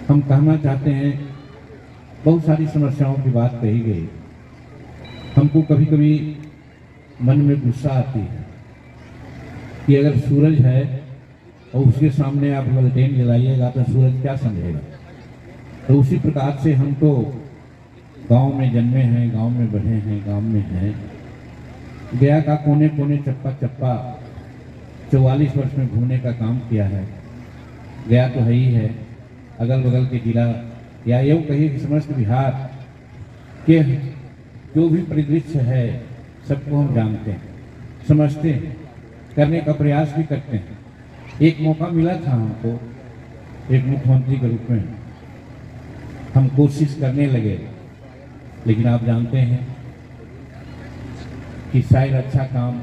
हम कहना चाहते हैं, बहुत सारी समस्याओं की बात कही गई। हमको कभी कभी मन में गुस्सा आती है कि अगर सूरज है और उसके सामने आप ललटेन जलाइएगा तो सूरज क्या समझेगा। तो उसी प्रकार से हम तो गांव में जन्मे हैं, गांव में बढ़े हैं, गांव में हैं। गया का कोने कोने चप्पा चप्पा 44 वर्ष में घूमने का काम किया है। गया तो है ही है, अगल बगल के जिला या यूँ कहिए कि समस्त बिहार के जो भी परिदृश्य है सबको हम जानते हैं, समझते हैं, करने का प्रयास भी करते हैं। एक मौका मिला था हमको एक मुख्यमंत्री के रूप में, हम कोशिश करने लगे, लेकिन आप जानते हैं कि शायद अच्छा काम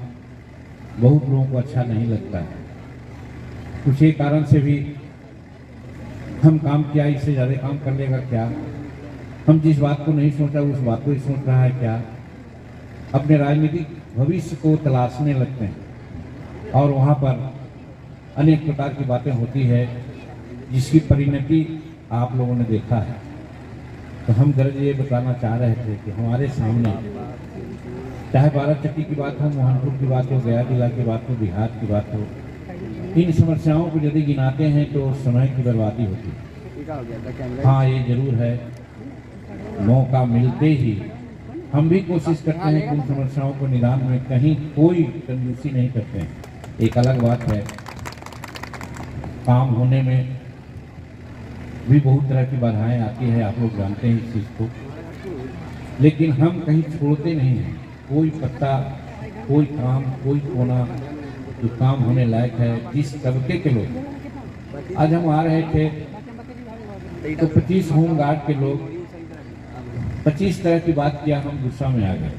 बहुत लोगों को अच्छा नहीं लगता है। कुछ एक कारण से भी हम काम किया, इससे ज़्यादा काम कर लेगा क्या, हम जिस बात को नहीं सोचा उस बात को ही सोच रहा है क्या। अपने राजनीतिक भविष्य को तलाशने लगते हैं और वहाँ पर अनेक प्रकार की बातें होती है जिसकी परिणति आप लोगों ने देखा है। तो हम गरज ये बताना चाह रहे थे कि हमारे सामने चाहे बाराचट्टी की बात हो, मोहनपुर की बात हो, गया जिला की बात हो, बिहार की बात हो, इन समस्याओं को यदि गिनाते हैं तो समय की बर्बादी होती है। हाँ, ये जरूर है, मौका मिलते ही हम भी कोशिश करते हैं कि उन समस्याओं को निदान में कहीं कोई कंजूसी नहीं करते हैं। एक अलग बात है, काम होने में भी बहुत तरह की बाधाएं आती है, आप लोग जानते हैं इस चीज़ को, लेकिन हम कहीं छोड़ते नहीं हैं। कोई पत्ता, कोई काम, कोई कोना जो काम होने लायक है, जिस तबके के लोग, आज हम आ रहे थे तो 25 होमगार्ड के लोग 25 तरह की बात किया, हम गुस्सा में आ गए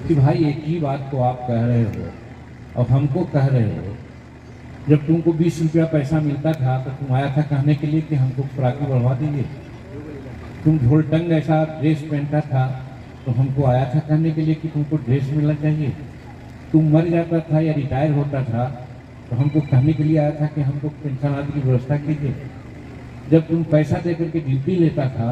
कि भाई एक ही बात को आप कह रहे हो और हमको कह रहे हो। जब तुमको 20 रुपया पैसा मिलता था तो तुम आया था कहने के लिए कि हमको खुराकी बढ़वा दीजिए। तुम ढोलटंग ऐसा ड्रेस पहनता था तो हमको आया था कहने के लिए कि तुमको ड्रेस मिलना चाहिए। तुम मर जाता था या रिटायर होता था तो हमको कहने के लिए आया था कि हमको पेंशन आदि की व्यवस्था कीजिए। जब तुम पैसा दे करके ड्यूटी लेता था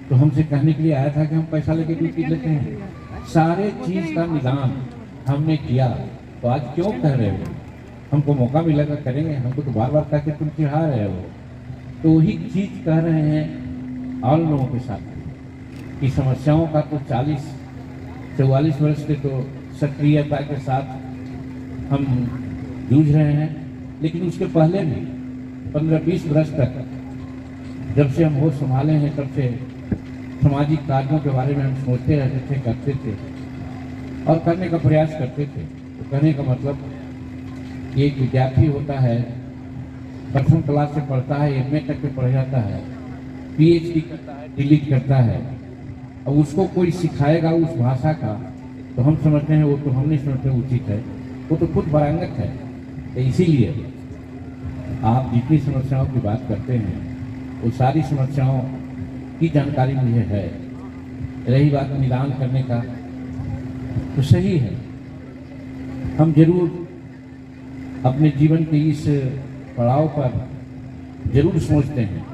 तो हमसे कहने के लिए आया था कि हम पैसा लेके ड्यूटी लेते हैं। सारे चीज़ का निदान हमने किया, तो आज क्यों कह रहे हो हमको मौका मिलेगा करेंगे, हमको तो बार बार कह के तुम चिढ़ा रहे हो। तो वही चीज़ कह रहे हैं और लोगों के साथ कि समस्याओं का तो 44 वर्ष से तो सक्रियता के साथ हम जूझ रहे हैं, लेकिन उसके पहले भी 15-20 वर्ष तक जब से हम होश संभाले हैं तब से सामाजिक कार्यों के बारे में हम सोचते रहते थे, करते थे और करने का प्रयास करते थे। तो कहने का मतलब एक विद्यार्थी होता है, प्रथम क्लास से पढ़ता है, एमए तक के पढ़ जाता है, पीएचडी करता है, डिलीट करता है, अब उसको कोई सिखाएगा उस भाषा का तो हम समझते हैं वो तो हम नहीं समझते उचित है, वो तो खुद पारंगत है। तो इसीलिए आप जितनी समस्याओं की बात करते हैं वो सारी समस्याओं की जानकारी मुझे है। रही बात निदान करने का तो सही है, हम जरूर अपने जीवन के इस पड़ाव पर जरूर सोचते हैं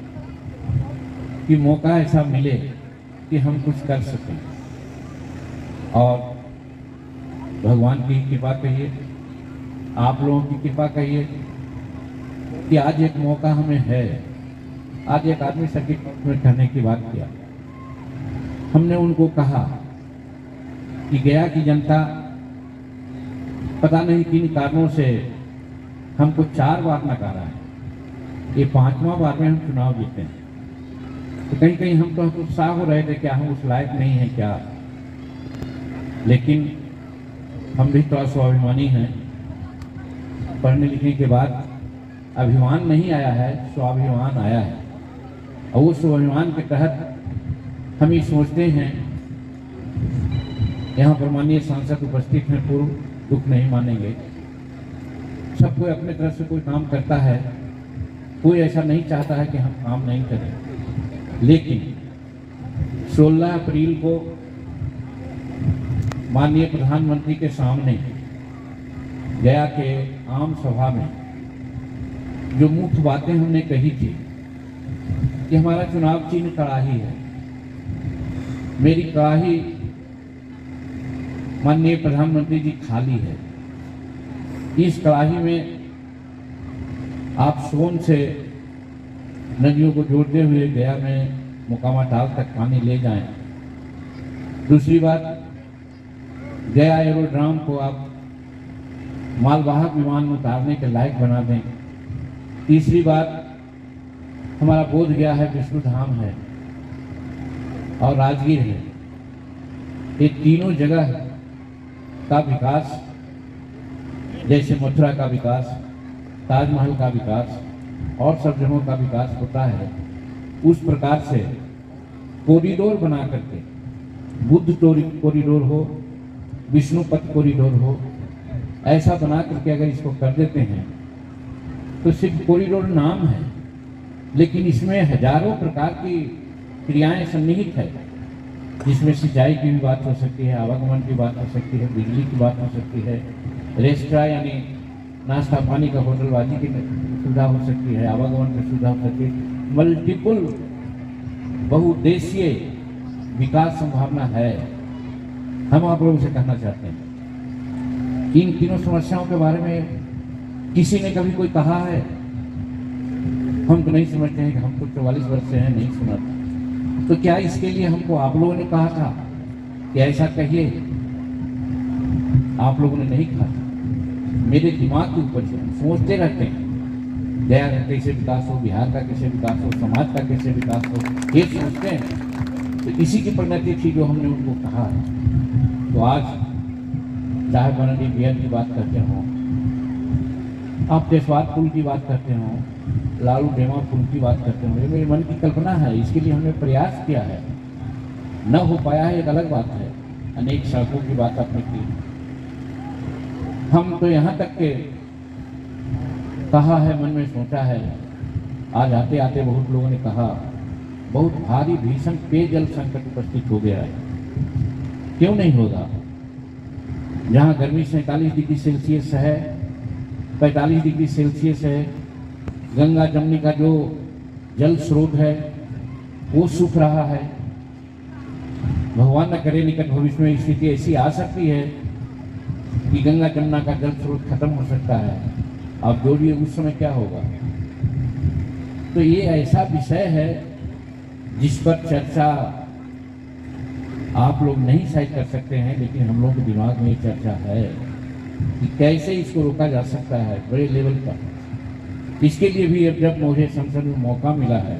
कि मौका ऐसा मिले कि हम कुछ कर सकें। और भगवान की कृपा कहिए, आप लोगों की कृपा कहिए कि आज एक मौका हमें है। आज एक आदमी सर्किट में कहने की बात किया, हमने उनको कहा कि गया की जनता पता नहीं किन कारणों से हमको 4 बार नकारा है, ये 5वां बार में हम चुनाव जीते हैं। तो कहीं कहीं हम तो उत्साह हो रहे थे क्या हम उस लायक नहीं हैं क्या, लेकिन हम भी थोड़ा स्वाभिमानी हैं। पढ़ने लिखने के बाद अभिमान नहीं आया है, स्वाभिमान आया है, और उस स्वाभिमान के तहत हम ये सोचते हैं, यहाँ पर माननीय सांसद उपस्थित हैं, पूर्व दुख नहीं मानेंगे, सब कोई अपने तरफ से कोई काम करता है, कोई ऐसा नहीं चाहता है कि हम काम नहीं करें। लेकिन 16 अप्रैल को माननीय प्रधानमंत्री के सामने गया के आम सभा में जो मुख्य बातें हमने कही थी कि हमारा चुनाव चिन्ह कड़ाही है। मेरी कड़ाही माननीय प्रधानमंत्री जी खाली है। इस कड़ाही में आप सोन से नदियों को जोड़ते हुए गया में मोकामा टाल तक पानी ले जाएं। दूसरी बात, गया एरोड्राम को आप मालवाहक विमान में उतारने के लायक बना दें। तीसरी बात, हमारा बोध गया है, विष्णु धाम है और राजगीर है। ये तीनों जगह का विकास, जैसे मथुरा का विकास, ताजमहल का विकास और सब जगहों का विकास होता है, उस प्रकार से कॉरिडोर बना करके, बुद्ध कॉरिडोर हो, विष्णुपथ कॉरिडोर हो, ऐसा बना करके अगर इसको कर देते हैं तो सिर्फ कॉरिडोर नाम है, लेकिन इसमें हजारों प्रकार की क्रियाएं सन्निहित है, जिसमें सिंचाई की भी बात हो सकती है, आवागमन की बात हो सकती है, बिजली की बात हो सकती है, रेस्टोरेंट यानी नाश्ता पानी का होटलबाजी की सुविधा हो सकती है, आवागमन की सुविधा हो सकती है। मल्टीपल बहुउद्देशीय विकास संभावना है। हम आप लोगों से कहना चाहते हैं, इन तीनों समस्याओं के बारे में किसी ने कभी कोई कहा है? हम तो नहीं समझते हैं कि हम तो 44 वर्ष से हैं, नहीं सुना था। तो क्या इसके लिए हमको आप लोगों ने कहा था कि ऐसा कहिए? आप लोगों ने नहीं कहा था। मेरे दिमाग के ऊपर से हम सोचते रहते हैं, गया का कैसे विकास हो, बिहार का कैसे विकास हो, समाज का कैसे विकास हो, ये सोचते हैं। तो इसी की परिणति थी जो हमने उनको कहा है। तो आज चाहे बनडी बियर की बात करते हो, आप तेजवात पुल की बात करते हो, लालू डेमा पुल की बात करते हो, ये मेरे मन की कल्पना है। इसके लिए हमने प्रयास किया है, न हो पाया है एक अलग बात है। अनेक सड़कों की बात आपने की। हम तो यहाँ तक के कहा है, मन में सोचा है, आज आते आते बहुत लोगों ने कहा, बहुत भारी भीषण पेयजल संकट उपस्थित हो गया है। क्यों नहीं होगा? जहाँ गर्मी 47 डिग्री सेल्सियस है, 45 डिग्री सेल्सियस है, गंगा जमुनी का जो जल स्रोत है वो सूख रहा है। भगवान न करे निकट भविष्य में स्थिति ऐसी आ सकती है कि गंगा जमुना का जल स्रोत खत्म हो सकता है। आप जोड़िए उस समय क्या होगा। तो ये ऐसा विषय है जिस पर चर्चा आप लोग नहीं शायद कर सकते हैं, लेकिन हम लोग के दिमाग में ये चर्चा है कि कैसे इसको रोका जा सकता है बड़े लेवल पर। इसके लिए भी अब जब मुझे संसद में मौका मिला है